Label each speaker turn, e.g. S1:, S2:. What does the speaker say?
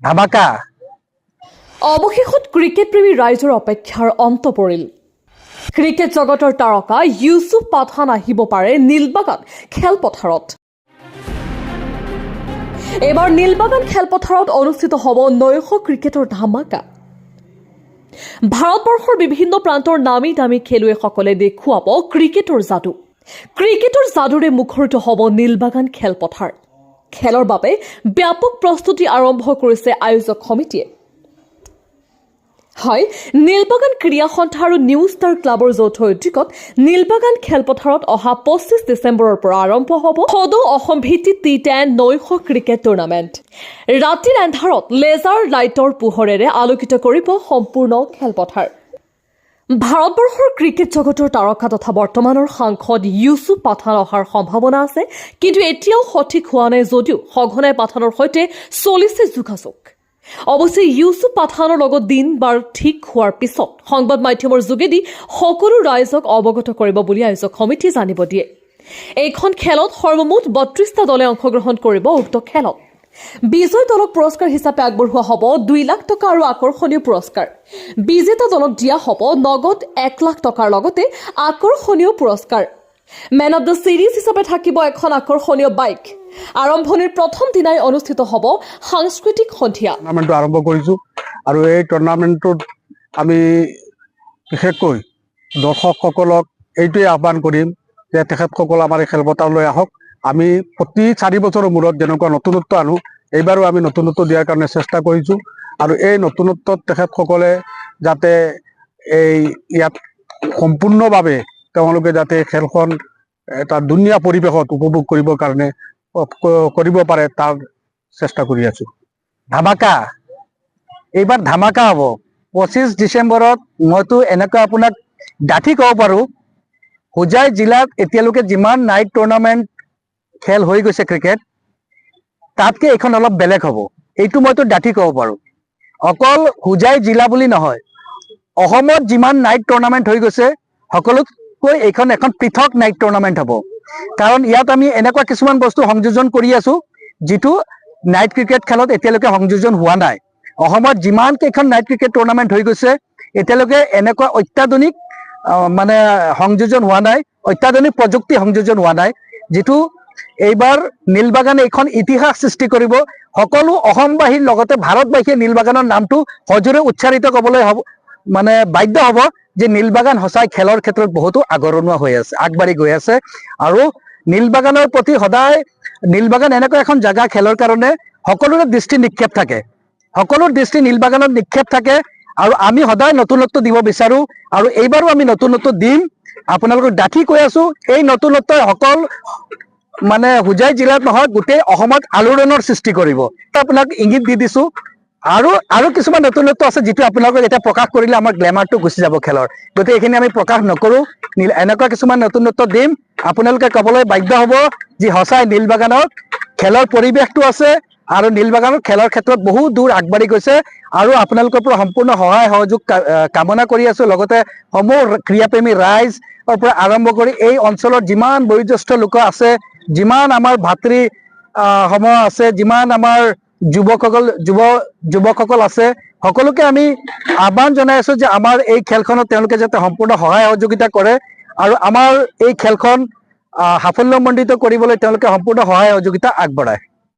S1: ধামাকা
S2: অৱশেষত ক্ৰিকেট প্ৰেমী ৰাইজৰ অপেক্ষাৰ অন্ত পৰিল। ক্ৰিকেট জগতৰ তাৰকা ইউছুফ পাঠান আহিব পাৰে নীলবাগান খেলপথাৰত। এইবাৰ নীলবাগান খেলপথাৰত অনুষ্ঠিত হ'ব নৈশ ক্ৰিকেটৰ ধামাকা। ভাৰতবৰ্ষৰ বিভিন্ন প্ৰান্তৰ নামী দামী খেলুৱৈসকলে দেখুৱাব ক্ৰিকেটৰ যাদু। ক্ৰিকেটৰ যাদুৰে মুখৰিত হ'ব নীলবাগান খেলপথাৰ। খেলৰ বাবে ব্যাপক প্ৰস্তুতি আৰম্ভ কৰিছে আয়োজক সমিতিয়ে। হয়, নীলবাগান ক্ৰীড়া সন্থা আৰু নিউ ষ্টাৰ ক্লাবৰ যৌথ উদ্যোগত নীলবাগান খেলপথাৰত অহা 25 ডিচেম্বৰৰ পৰা আৰম্ভ হ'ব সদৌ অসম ভিত্তিক T10 নৈশ ক্ৰিকেট টুৰ্ণামেণ্ট। ৰাতিৰ এন্ধাৰত লেজাৰ লাইটৰ পোহৰেৰে আলোকিত কৰিব সম্পূৰ্ণ খেলপথাৰ। ভাৰতবৰ্ষৰ ক্ৰিকেট জগতৰ তাৰকা তথা বৰ্তমানৰ সাংসদ ইউছুফ পাঠান অহাৰ সম্ভাৱনা আছে, কিন্তু এতিয়াও সঠিক হোৱা নাই যদিও সঘনাই পাঠানৰ সৈতে চলিছে যোগাযোগ। অৱশ্যে ইউছুফ পাঠানৰ লগত দিন বাৰ ঠিক হোৱাৰ পিছত সংবাদ মাধ্যমৰ যোগেদি সকলো ৰাইজক অৱগত কৰিব বুলি আয়োজক সমিতিয়ে জানিব দিয়ে। এইখন খেলত সৰ্বমুঠ 32টা দলে অংশগ্ৰহণ কৰিব। উক্ত খেলত বিজয় দলক পুৰস্কাৰ হিচাপে আগবঢ়োৱা হ'ব 2 লাখ টকা আৰু আকৰ্ষণীয় পুৰস্কাৰ। বিজেতা দলক দিয়া হ'ব নগদ 1 লাখ টকাৰ লগতে আকৰ্ষণীয় পুৰস্কাৰ। মেন অৱ দ্য চিৰিজ হিচাপে থাকিব এখন আকৰ্ষণীয় বাইক। আৰম্ভণিৰ প্ৰথম দিনাই অনুষ্ঠিত হ'ব সাংস্কৃতিক সন্ধিয়া।
S1: টুৰ্ণামেণ্টটো আৰম্ভ কৰিছোঁ আৰু এই টুৰ্ণামেণ্টটোত আমি বিশেষকৈ দৰ্শকসকলক এইটোৱে আহ্বান কৰিম যে তেখেতসকল আমাৰ এই খেলপথাৰলৈ আহক। আমি প্ৰতি 4 বছৰৰ মূৰত যেনেকুৱা নতুনত্ব আনো, এইবাৰো আমি নতুনত্ব দিয়াৰ কাৰণে চেষ্টা কৰিছোঁ আৰু এই নতুনত্বত তেখেতসকলে যাতে ইয়াত সম্পূৰ্ণভাৱে তেওঁলোকে যাতে খেলখন এটা ধুনীয়া পৰিৱেশত উপভোগ কৰিবৰ কাৰণে কৰিব পাৰে তাৰ চেষ্টা কৰি আছোঁ। ধামাকা এইবাৰ ধামাকা হ'ব 25 ডিচেম্বৰত। মইতো এনেকুৱা আপোনাক ডাঠি ক'ব পাৰোঁ, হোজাই জিলাত এতিয়ালৈকে যিমান নাইট টুৰ্ণামেণ্ট খেল হৈ গৈছে ক্ৰিকেট, তাতকে এইখন অলপ বেলেগ হ'ব। এইটো মইতো ডাঠি ক'ব পাৰোঁ। অকল হোজাই জিলা বুলি নহয়, অসমত যিমান নাইট টুৰ্ণামেণ্ট হৈ গৈছে সকলোতকৈ এইখন এখন পৃথক নাইট টুৰ্ণামেণ্ট হ'ব। কাৰণ ইয়াত আমি এনেকুৱা কিছুমান বস্তু সংযোজন কৰি আছোঁ যিটো নাইট ক্ৰিকেট খেলত এতিয়ালৈকে সংযোজন হোৱা নাই। অসমত যিমান কেইখন নাইট ক্ৰিকেট টুৰ্ণামেণ্ট হৈ গৈছে এতিয়ালৈকে এনেকুৱা অত্যাধুনিক মানে সংযোজন হোৱা নাই, অত্যাধুনিক প্ৰযুক্তি সংযোজন হোৱা নাই, যিটো এইবাৰ নীলবাগানে এইখন ইতিহাস সৃষ্টি কৰিব। সকলো অসমবাসীৰ লগতে ভাৰতবাসীয়ে নীলবাগানৰ নামটো সজোৰে উচ্চাৰিত কৰিবলৈ হ'ব, মানে বাধ্য হ'ব যে নীলবাগান সঁচাই খেলৰ ক্ষেত্ৰত বহুতো আগৰণুৱা হৈ আছে, আগবাঢ়ি গৈ আছে। আৰু নীলবাগানৰ প্ৰতি সদায় নীলবাগান এনেকুৱা এখন জেগা খেলৰ কাৰণে সকলোৰে দৃষ্টি নিক্ষেপ থাকে, সকলোৰ দৃষ্টি নীলবাগানত নিক্ষেপ থাকে আৰু আমি সদায় নতুনত্ব দিব বিচাৰোঁ আৰু এইবাৰো আমি নতুনত্ব দিম। আপোনালোকক ডাঠি কৈ আছোঁ, এই নতুনত্বই মানে হোজাই জিলাত নহয় গোটেই অসমত আলোড়নৰ সৃষ্টি কৰিব। আপোনাক ইংগিত দি দিছোঁ। আৰু কিছুমান নতুনত্ব আছে যিটো আপোনালোকক এতিয়া প্ৰকাশ কৰিলে আমাৰ গ্লেমাৰটো গুচি যাব খেলৰ, গতিকে এইখিনি আমি প্ৰকাশ নকৰোঁ। এনেকুৱা কিছুমান নতুনত্ব দিম, আপোনালোকে ক'বলৈ বাধ্য হ'ব যে সঁচাই নীলবাগানত খেলৰ পৰিৱেশটো আছে আৰু নীলবাগানত খেলৰ ক্ষেত্ৰত বহু দূৰ আগবাঢ়ি গৈছে। আৰু আপোনালোকৰ পৰা সম্পূৰ্ণ সহায় সহযোগ কামনা কৰি আছোঁ। লগতে সমূহ ক্ৰীড়াপ্ৰেমী ৰাইজৰ পৰা আৰম্ভ কৰি এই অঞ্চলত যিমান বয়োজ্যেষ্ঠ লোক আছে, যিমান আমাৰ ভাতৃ সমূহ আছে, যিমান আমাৰ যুৱকসকল আছে, সকলোকে আমি আহ্বান জনাই আছোঁ যে আমাৰ এই খেলখনত তেওঁলোকে যাতে সম্পূৰ্ণ সহায় সহযোগিতা কৰে আৰু আমাৰ এই খেলখন সাফল্যমণ্ডিত কৰিবলৈ তেওঁলোকে সম্পূৰ্ণ সহায় সহযোগিতা আগবঢ়ায়।